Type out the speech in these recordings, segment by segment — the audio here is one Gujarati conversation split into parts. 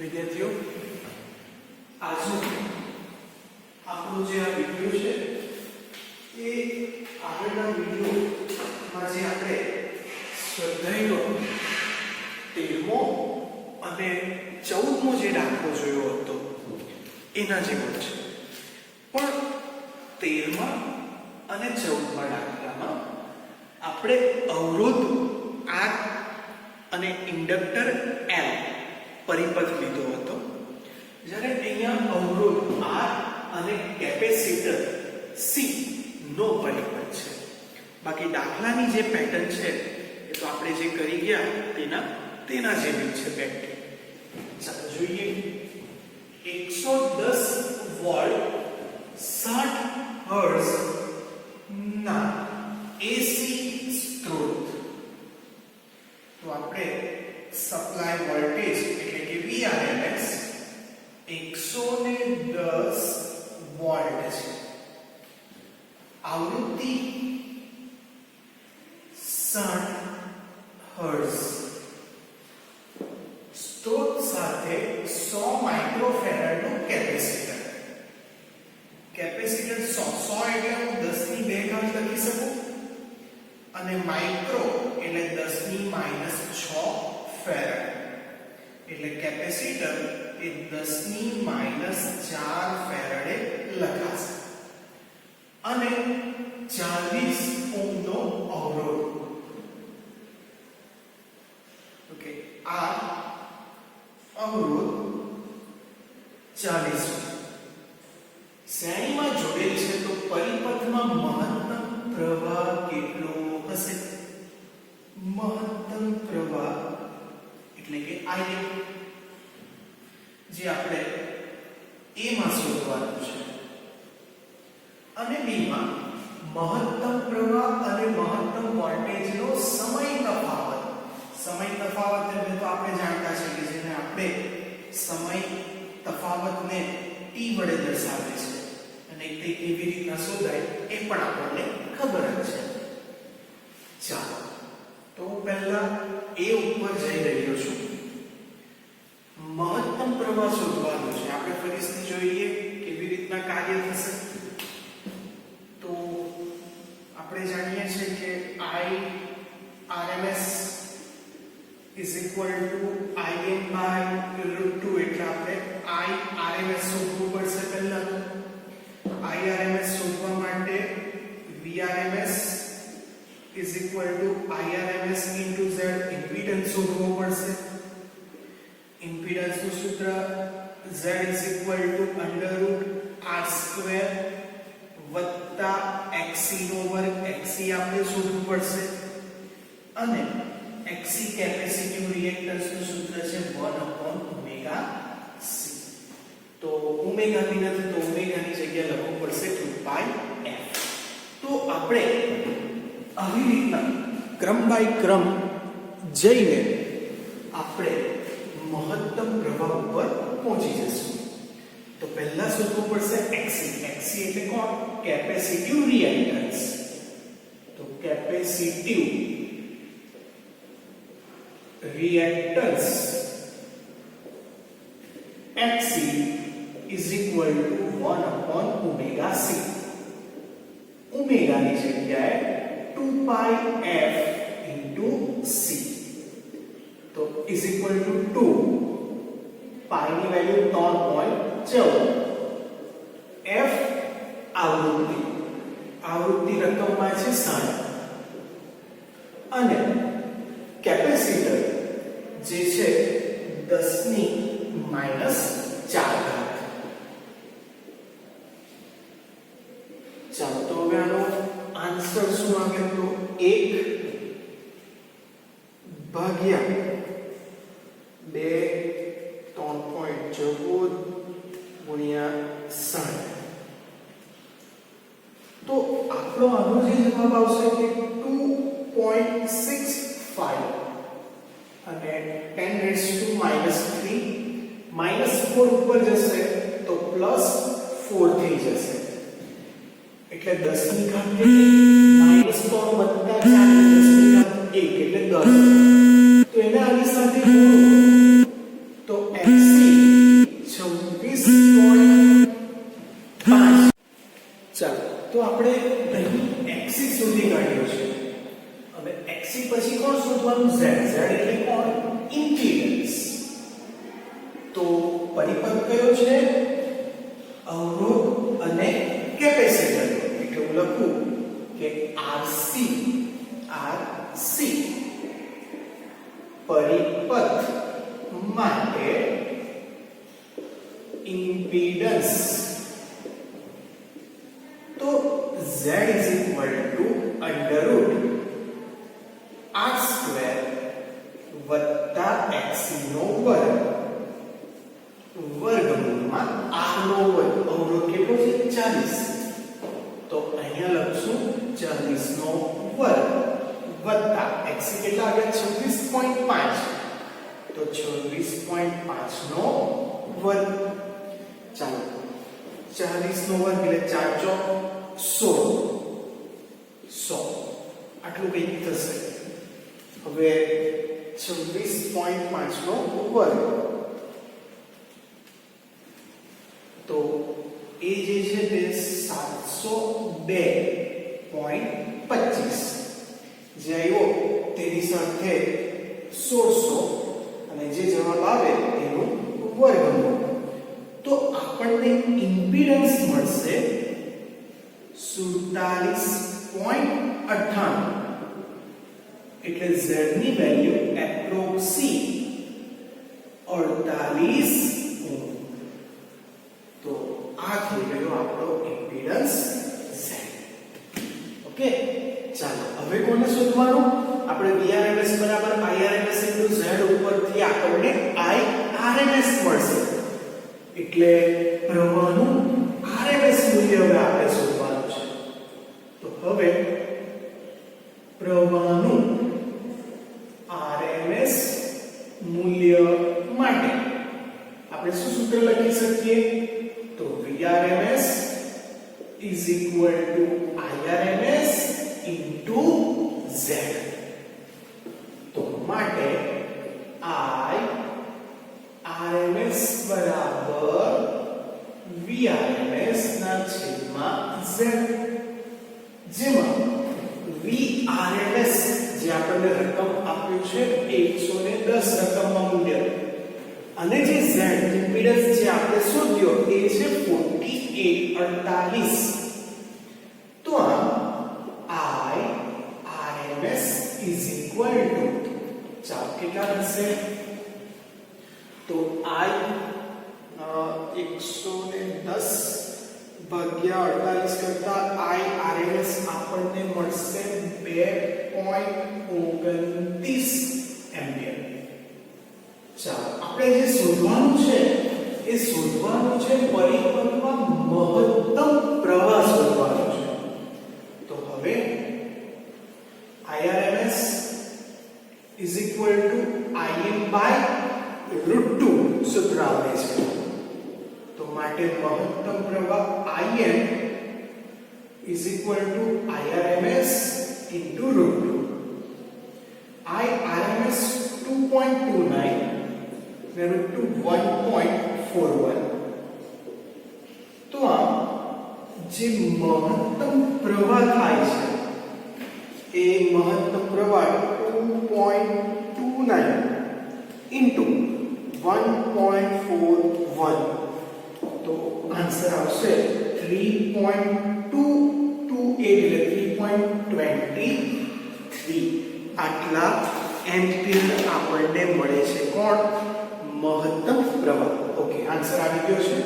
વિદ્યાર્થીઓ, આજનો આપણો જે આ વિડિયો છે એ આગળના વિડિયોમાં જે આપણે સ્વાધ્યાયનો 13મો અને 14મો જે દાખલો જોયો હતો એના જેવો છે, પણ 13મા અને 14મા દાખલામાં આપણે અવરોધ R અને ઇન્ડક્ટર L પરિપથ લીધો હતો, જ્યારે અહીંયા અવરોધ R અને કેપેસિટર C નો પરિપથ છે. બાકી દાખલાની જે પેટર્ન છે એ તો આપણે જે કરી ગયા તેના જેવી છે પેટર્ન. ચાલો જોઈએ. 110 વોલ્ટ 60 હર્ટ્ઝ ના AC સ્ત્રોત, તો આપણે સપ્લાય વોલ્ટેજ એટલે કે VRMS 110 વોલ્ટ છે. આવૃત્તિ 60 હર્ટ્ઝ, સ્ત્રોત સાથે 100 માઇક્રોફેરાડ નું કેપેસિટર. કેપેસિટર 100 એટલે હું 10 ની 2 ઘાત લખી શકું, અને માઇક્રો એટલે 10 ની -6 ફેરાડ, એટલે કેપેસિટર એ 10 ની -4 ફેરાડે લખાશે, અને 40 ઓહ્મ નો અવરોધ. ઓકે, આ અવરોધ 40 શ્રેણીમાં જોડેલ છે, તો પરિપથમાં મહત્તમ પ્રવાહ કેટલો હશે? મહત્તમ પ્રવાહ એટલે કે I, જે આપણે A માં શોધવાનું છે, અને B માં મહત્તમ પ્રવાહ અને મહત્તમ વોલ્ટેજનો સમય તફાવત. સમય તફાવત એટલે તો આપણે જાણતા છીએ કે જેને આપણે સમય તફાવતને T વડે દર્શાવે છે, અને તે કેવી રીતના શોધાય એ પણ આપણને ખબર જ છે. ચાલો, તો પહેલા A ઉપર જઈ રહ્યો છું. મહત્તમ પ્રવાહ શોધવાનો છે. આપણે ફરીથી જોઈએ કેવી રીતના કાર્ય થશે. તો આપણે જાણીએ છીએ કે IRMS is equal to Im by √2, એટલે આપણે IRMS શોધવું પડશે. પહેલા IRMS શોધવા માટે VRMS is equal to IRMS into Z, impedance શોધવો પડશે. ઇમ્પિડન્સ નું સૂત્ર Z is equal to √R² વત્તા XC નો વર્ગ. XC આપણે શોધવું પડશે, અને XC કેપેસિટિવ રિએક્ટન્સ નું સૂત્ર છે 1/ωc. તો ઓમેગા p નથી, તો ઓમેગા ની જગ્યાએ લખવું પડશે 2πf. તો આપણે આવી રીતના ક્રમ બાય ક્રમ જઈને આપણે મહત્તમ પ્રવાહ ઉપર પહોંચી જશું. તો પહેલા શોધવું પડશે XC. XC એટલે કોણ? Capacitive reactance. તો capacitive reactance XC is equal to 1/ωc. Omega ની જગ્યાએ 2πf into c, તો is equal to 2. પાઈ ની વેલ્યુ 3.14. f આવૃત્તિ રકમમાં છે 60, અને કેપેસિટર જે છે 10 ની -4 ઘાત. ચાલો, તો હવે આનો આન્સર શું આવે? તો 1 ભાગ્યા 2 3.14 ગુણ્યા 60. તો આપણો આનો જે જવાબ આવશે કે 2.65, અને 10⁻³ -4 ઉપર જશે તો +4 થઈ જશે, એટલે 10 ની ઘાત કેટલી? -3 + 4 10 ની ઘાત 1 એટલે 10. તો એને આની સાથે જોડો તો XC શોધવાનું z એટલે કોણ ઇમ્પિડન્સ તો પરિપથ કયો છે અવરોધ અને કેપેસિટર એટલે હું લખું કે RC પરિપથ માટે ઇમ્પિડન્સ તો z √ r² વત્તા xc નો વર્ગમૂળમાં r નો વર્ગ અવરોધ કેટલો છે 40 તો અહીંયા લખશું 40 નો વર્ગ વત્તા xc કેટલા આવ્યા 26.5 તો 26.5 નો વર્ગ ચાલો 40 નો વર્ગ એટલે 4 ચોક 100 આટલું કઈ થશે હવે 26.5 નો વર્ગ તો એ જે છે તે 702.25 જે આવ્યો તેની સાથે 1600 અને જે જવાબ આવે એનું વર્ગમૂળ તો આપણને ઇમ્પિડન્સ મળશે 47.98 એટલે z ની વેલ્યુ એપ્રોક્સી 48 ઓહ્મ તો આ થઈ ગયો આપણો ઇમ્પિડન્સ z ઓકે ચાલો હવે કોને શોધવાનું આપણે Vrms બરાબર Irms z ઉપરથી આપણને Irms મળશે એટલે પ્રવાહનું RMS મૂલ્ય હવે આપણે શોધવાનું છે તો હવે પ્રવાહનું RMS મૂલ્ય માટે આપણે શું સૂત્ર લખી શકીએ તો Vrms is equal to Irms into Z તો માટે Irms બરાબર Vrms ના છેદમાં Z જેમાં Vrms જે આપણને રકમ આપ્યું છે 110 રકમમાં મૂલ્ય અને જે Z ઇમ્પિડન્સ જે આપણે શોધ્યો એ છે 4848 તો આ Irms is equal to ચાલો કેટલા થશે તો I 110 ભાગ્યા 48 કરતા Irms આપણને મળશે 2.29 એમ્પિયર ચાલો આપણે જે શોધવાનું છે એ શોધવાનું છે પરિપથમાં મહત્તમ પ્રવાહ શોધવાનો છે તો હવે Irms is equal to Im by √2 સૂત્ર આવે છે તો માટે મહત્તમ પ્રવાહ Im is equal to Irms into √2 Irms 2.29 √2 1.41 તો આ જે મહત્તમ પ્રવાહ થાય છે એ મહત્તમ પ્રવાહ 2.29 into 1.41 તો આન્સર આવશે 3.228 એટલે 3.23 આટલા એમ્પિયર આપણને મળે છે કોણ મહત્તમ પ્રવાહ ઓકે આન્સર આવી ગયો છે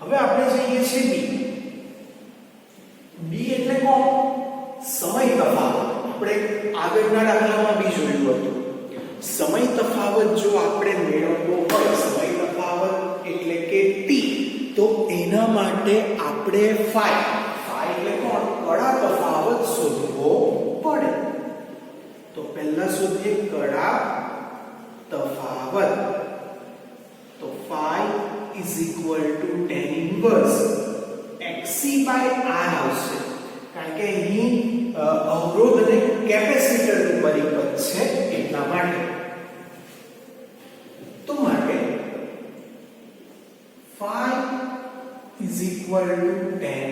હવે આપણે જઈએ છીએ b એટલે કોણ સમય તફાવત આપણે આગળના દાખલામાં બી જોયું હતું સમય તફાવત જો આપણે મેળવવો હોય સમય તફાવત એટલે કે t તો એના માટે આપણે phi એટલે કોણ કડા તફાવત શોધવો પડે તો પહેલા શોધીએ કડા તફાવત તો phi is equal to tan inverse xc by r આવશે કારણ કે અહીં અવરોધ અને કેપેસિટર નું પરિપથ છે એટલા માટે તો માટે phi is equal to tan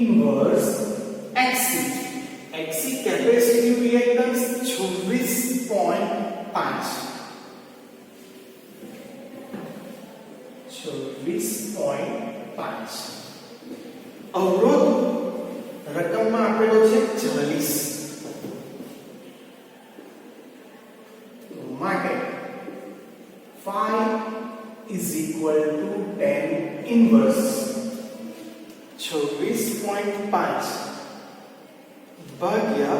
inverse xc capacitive reactance 26 26.5 અવરોધ રકમમાં આપેલો છે 40 માટે phi is equal to tan inverse 26.5 ભાગ્યા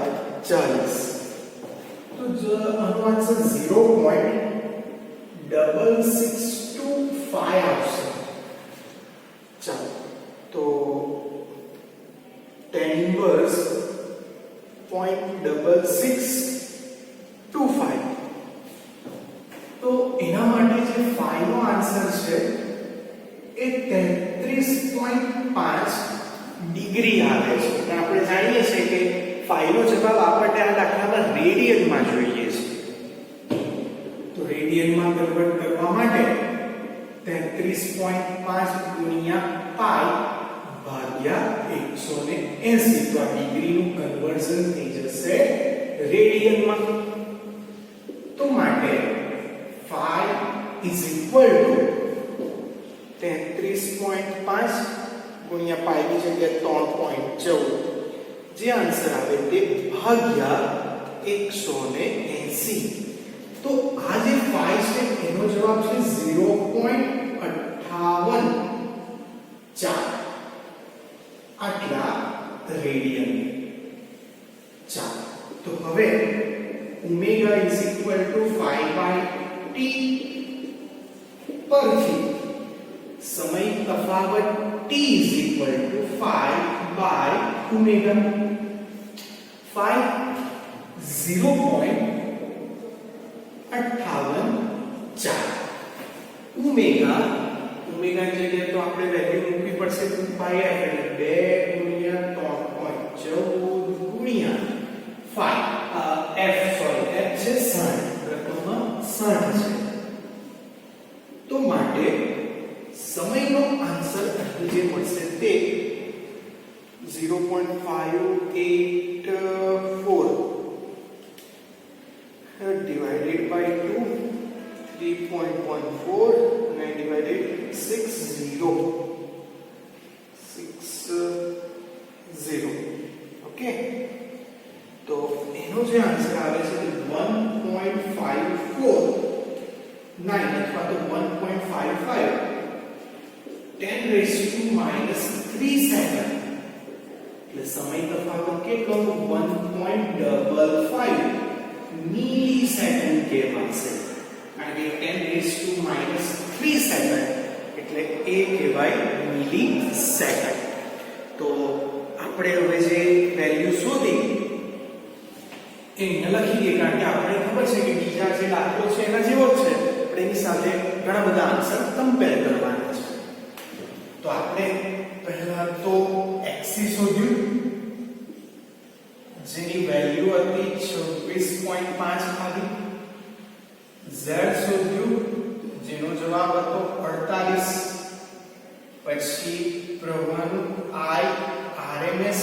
40 તો આનો આન્સર 0.6625 આવશે. ચાલો તો tan inverse 0.6625 તો એના માટે જે phi નો આન્સર છે એ 33.5 ડિગ્રી આવે છે. અને આપણે જાણીએ છીએ કે phi નો જવાબ આપણને આ દાખલામાં રેડિયનમાં જોઈએ છે. તો રેડિયનમાં કન્વર્ટ કરવા માટે 33.5 ગુણ્યા પાઈ ભાગ્યા 180 તો આ ડિગ્રીનું કન્વર્ઝન થઈ જશે રેડિયનમાં. તો માટે phi is equal to 33.5 ગુણ્યા પાઈ ની જગ્યાએ 3.14 જે આન્સર આવે તે ભાગ્યા 180. તો આ જે phi છે એનો જવાબ છે 0.58 આટલા રેડિયન. ચાલો તો હવે omega is equal to 5/t પરથી સમય તફાવત t is equal to 5/omega 5 0.58 omega omega ની જગ્યાએ તો આપણે વેલ્યુ મૂકવી પડશે 2πf એટલે 2 ગુણ્યા 14 ગુણ્યા 5 f સોરી f છે 60 રકમમાં 60 છે. તો માટે સમયનો આન્સર જે મળશે તે 0.584 divided by 2 3.14 and divided 60 okay તો એનો જે આન્સર આવે છે 1.549 અથવા તો 1.55 10 raised to minus 3 સેકન્ડ એટલે સમય તફાવત કેટલો 1.55 મિલી સેકન્ડ કહેવાશે. કારણ કે 10 raised to minus 3 સેકન્ડ એટલે એ કહેવાય મિલી સેકન્ડ. તો આપણે હવે જે વેલ્યુ શોધી એ અહીંયા લખી દઈએ કારણ કે આપણે ખબર છે કે બીજા જે દાખલો છે એના જેવો જ છે પણ એની સાથે ઘણા બધા આન્સર કમ્પેર કરવાના છે. તો આપણે પહેલા તો x શોધ્યું જેની વેલ્યુ હતી 26.5 ખાલી. z શોધ્યું જેનો જવાબ હતો 48. પછી પ્રવાહનું I RMS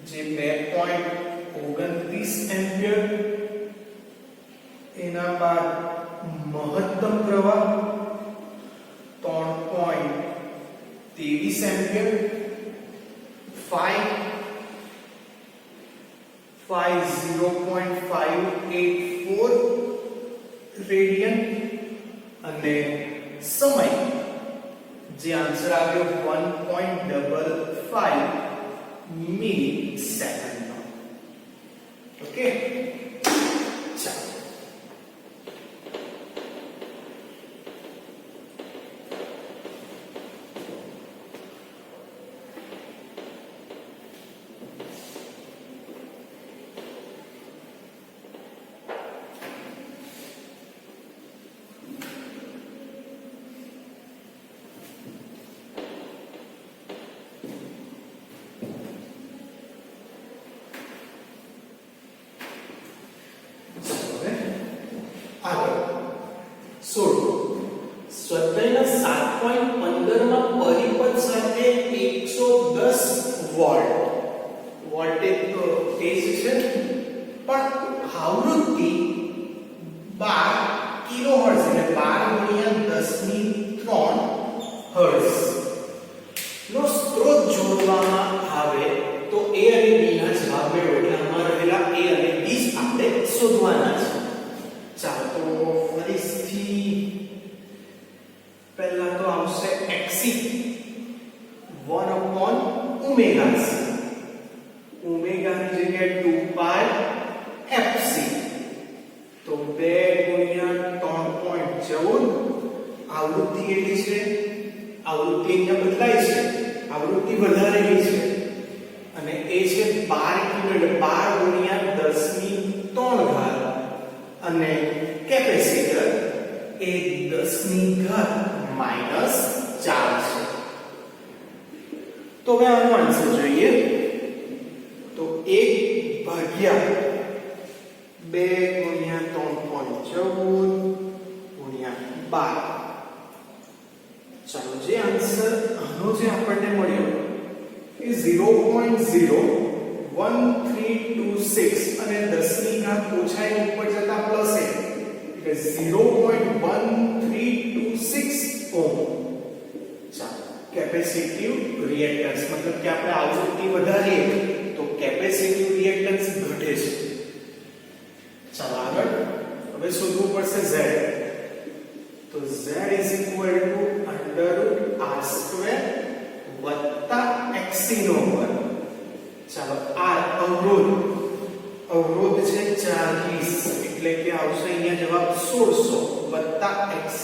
જે 2.29 એમ્પિયર. એના બાદ મહત્તમ પ્રવાહ 3.23 એમ્પિયર. 0.584 રેડિયન અને સમય જે આન્સર આવ્યો 1.55 મિલી સેકન્ડ. ઓકે ચાલો સ્વતંત્રના 7.15 માં પરિપથ સાથે 110 વોલ્ટ વોલ્ટેજ તો તેજ છે પણ આવૃત્તિ 12 કિલોહર્ટ્ઝ એટલે 12 × 10 ની 3 હર્ટ્ઝ નો સ્ત્રોત જોડવામાં આવે તો A અને B ના જવાબ મેળવો. એટલે આમાં રહેલા A અને B આપણે શોધવાના છે. ચાલો તો ફરીથી પહેલા તો આવશે XC 1/omega c. ઓમેગા ની જગ્યાએ 2 pi fc. તો 2 × 3.14 આવૃત્તિ કેટલી છે? આવૃત્તિ અહીંયા બદલાય છે, આવૃત્તિ વધારેલી છે અને એ છે 12 કિલો એટલે 12 × 10 ની 3 અને કેપેસિટર એ 10 ની ઘાત -4 છે. તો હવે આનો આન્સર જોઈએ તો 1 ભાગ્યા 2 × 3.14 × 12. ચાલો જે આન્સર આનો જે આપણને મળ્યો એ 0.01326 અને 10 ની ઘાત ઓછા એ ઉપર જતા પ્લસ એટલે 0.1326 ઓહમ. ચાલો કેપેસિટિવ રિએક્ટન્સ મતલબ કે આપણે આવૃત્તિ વધારીએ તો કેપેસિટિવ રિએક્ટન્સ ઘટે છે. ચાલો આગળ હવે શોધવું પડશે Z. તો Z √r² xc નો વર્ગ. ચાલો r અવરોધ છે 40 એટલે કે આવશે અહીંયા જવાબ 1600 xc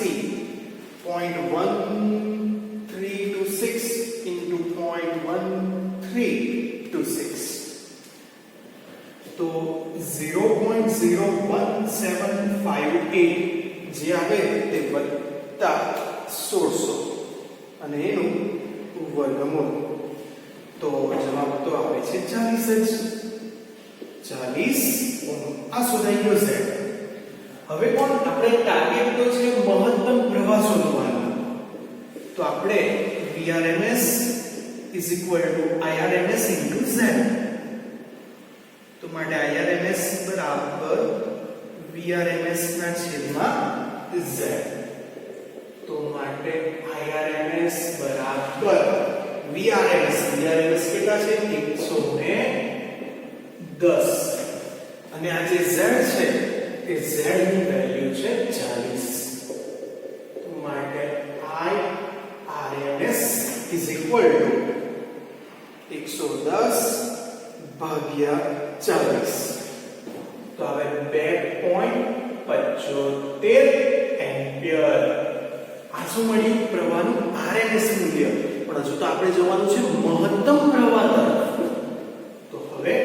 0.1326 × 0.1326 તો 0.0178 જે આવે તે +1600 અને એનું વર્ગમૂળ. તો જવાબ તો આવે છે 40 જ 40 ઓહમ. આ શોધાઈ ગયો છે. હવે કોણ આપણે ટાર્ગેટ તો છે મહત્તમ પ્રવાહ શોધવાનો. તો આપણે Vrms = Irms × Z. તો માટે Irms બરાબર Vrms ના છેદમાં Z. તો માટે Irms બરાબર Vrms કેટલા છે 110 અને આ જે Z છે એ Z ની વેલ્યુ છે 40. તો માટે Irms = 110 ભાગ્યા 40. તો હવે 2.75 એમ્પિયર. આ શું મળ્યું? પ્રવાહનું RMS મૂલ્ય. પણ હજુ તો આપણે જવાનું છે મહત્તમ પ્રવાહ તરફ. તો હવે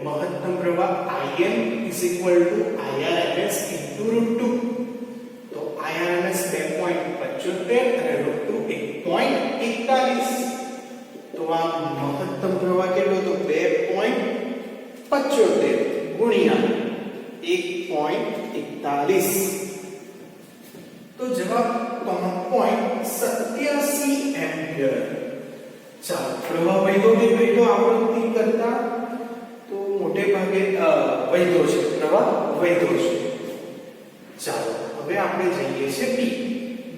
મહત્તમ પ્રવાહ Im = Irms × √2. તો Irms 2.75 અને √2 1.41. તો આ મહત્તમ પ્રવાહ કેટલો? તો 2.75 ગુણ્યા 1.41. તો જવાબ 3.87 એમ્પિયર. ચાલો પ્રવાહ વહેતો કે ઘટ્યો આવૃત્તિ કરતા? તો મોટે ભાગે વહેતો છે, પ્રવાહ વહેતો છે. ચાલો હવે આપણે જઈએ છીએ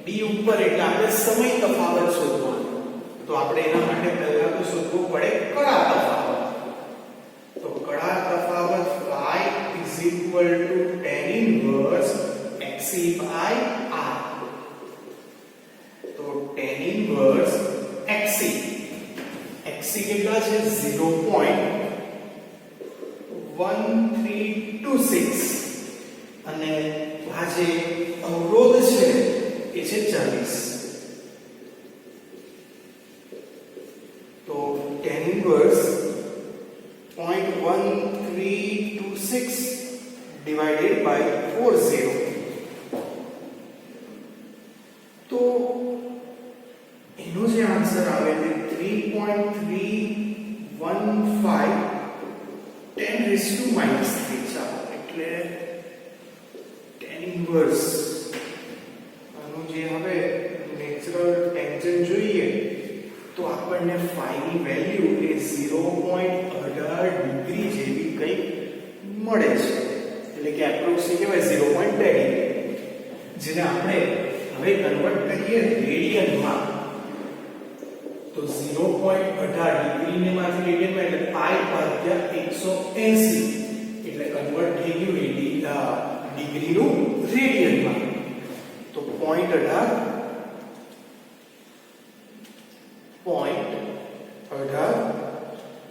B ઉપર એટલે આપણે સમય તફાવત શોધવાનો. તો આપણે એના માટે પહેલા તો શોધવું પડે કળા તફાવત. તો કળા તફાવત phi = tan inverse xc/r. તો tan inverse xc કેટલા છે 0.1326 અને આ જે અવરોધ છે એ છે 40. તો tan inverse 0.1326 divided by 40. તો એનો જે આન્સર આવે તે 3.315 10⁻³ ચાલો એટલે tan inverse આનું જે હવે નેચરલ ટેન્જન્ટ જોઈએ તો આપણને phi ની વેલ્યુ એ 0.18 ડિગ્રી જેવી કંઈક મળે છે. એટલે કે એપ્રોક્સી કહેવાય 0.2 ડિગ્રી, જેને આપણે હવે કન્વર્ટ કરીએ રેડિયનમાં તો 0.18 ડિગ્રીને માંથી રેડિયનમાં એટલે પાઈ ભાગ્યા 180 એટલે કન્વર્ટ થઈ ગયું ડિગ્રીનું રેડિયનમાં. તો 0.18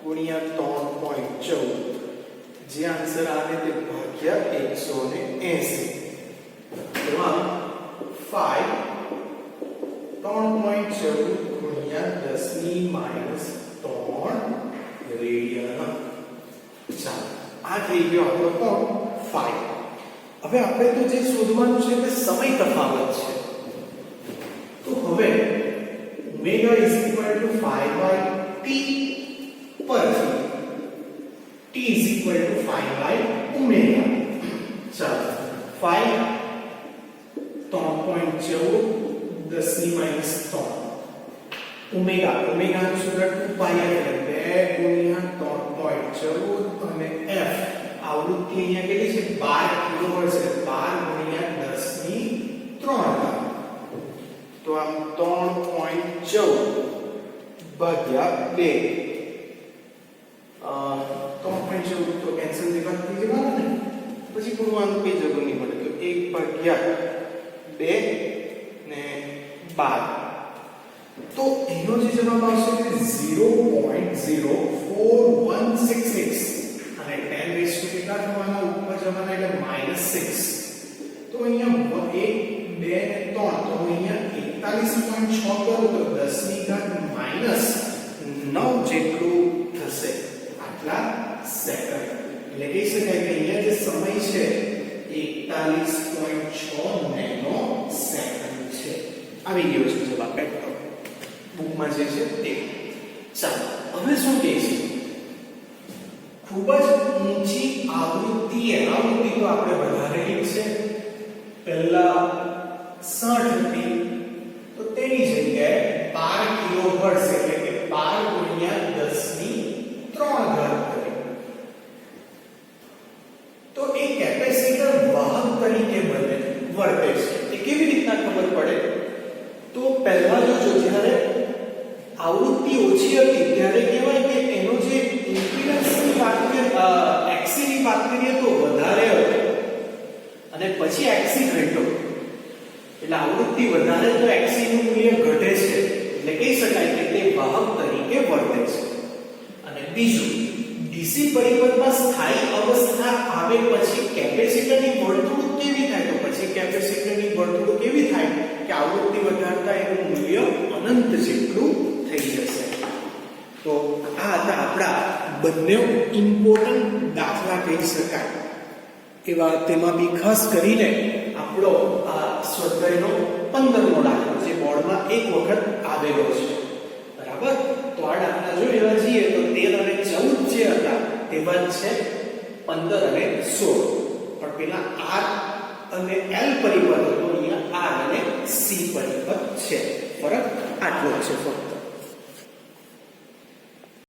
ગુણ્યા 3.14 જે આન્સર આવે તે ભાગ્યા 180. એમાં 3.14 ગુણ્યા 10 ની -3 રેડિયન. ચાલો આ થઈ ગયો આપણો કોણ 5. હવે આપણે તો જે શોધવાનું છે તે સમય તફાવત છે. તો હવે ઓમેગા = 5/t પરથી t = 5/omega. ચાલો 5 3.14 10 ની -3 ઓમેગા નું સૂત્ર 2π એટલે 2 ગુણ્યા 3.14 અને f આવૃત્તિ અહીંયા કેટલી છે 12 કિલોહર્ટ્ઝ છે 12 ગુણ્યા 10 ની 3 તો આમ 3.14 ભાગ્યા 2 3.14 તો કેન્સલ થઈ જવાનું ને પછી ગુણવાનું કઈ જરૂર નહીં પડે તો 1 ભાગ્યા 2 ને 12 તો એનો જે જવાબ આવશે તે 0.04166 અને 10 રેઝ ટુ કેટલા થવાના ઉપર જવાના એટલે -6. તો અહીંયા 1 2 ને 3 તો અહીંયા 41.6 કરું તો 10 ની ઘાત -9 જેટલું થશે આટલા સેકન્ડ. એટલે કહી શકાય કે અહીંયા જે સમય છે 41.6 નેનો સેકન્ડ છે. આવી ગયો છે જવાબ પેટર્ન બુકમાં જે છે તે. ચાલો હવે શું કહે છે ખૂબ જ ઊંચી આવૃત્તિ તો આપણે વધારેલી છે પહેલા 60 હતી તો તેની જગ્યાએ 12 કિલોહર્ટ્ઝ એટલે કે 12 ગુણ્યા 10 ની 3 ઘાત કરી. તો એ કેપેસિટર વાહક તરીકે વર્તે છે. એ કેવી રીતના ખબર પડે તો પહેલા જો જ્યારે આવૃત્તિ ઓછી હતી ત્યારે કહેવાય કે એનો જે ઇમ્પિડન્સની વાત કરીએ એક્સી ની વાત કરીએ તો વધારે હતો અને પછી એક્સી ઘટ્યો એટલે આવૃત્તિ વધારે તો એક્સી નું મૂલ્ય ઘટે છે એટલે કહી શકાય કે તે વાહક તરીકે વર્તે છે. અને બીજું ડીસી પરિપથમાં સ્થાયી અવસ્થા આવે પછી કેપેસિટરની વર્તણૂક કેવી થાય તો પછી કેપેસિટરની વર્તણૂક કેવી થાય કે આવૃત્તિ વધારતા એનું મૂલ્ય અનંત જેટલું થઈ જશે. તો આ હતા આપણા બંને ઇમ્પોર્ટન્ટ દાખલા કહી શકાય એવા. તેમાં બી ખાસ કરીને આપણો આ સ્વાધ્યાયનો 15મો દાખલો જે બોર્ડમાં એક વખત આવેલો છે બરાબર. તો આ દાખલા જો લેવા જઈએ તો 13 અને 14 જે હતા તેવા જ છે 15 અને 16 પણ પેલા r અને l પરિપથ હતો અહીંયા r અને c પરિપથ છે. ફરક આટલો જ છે ફક્ત.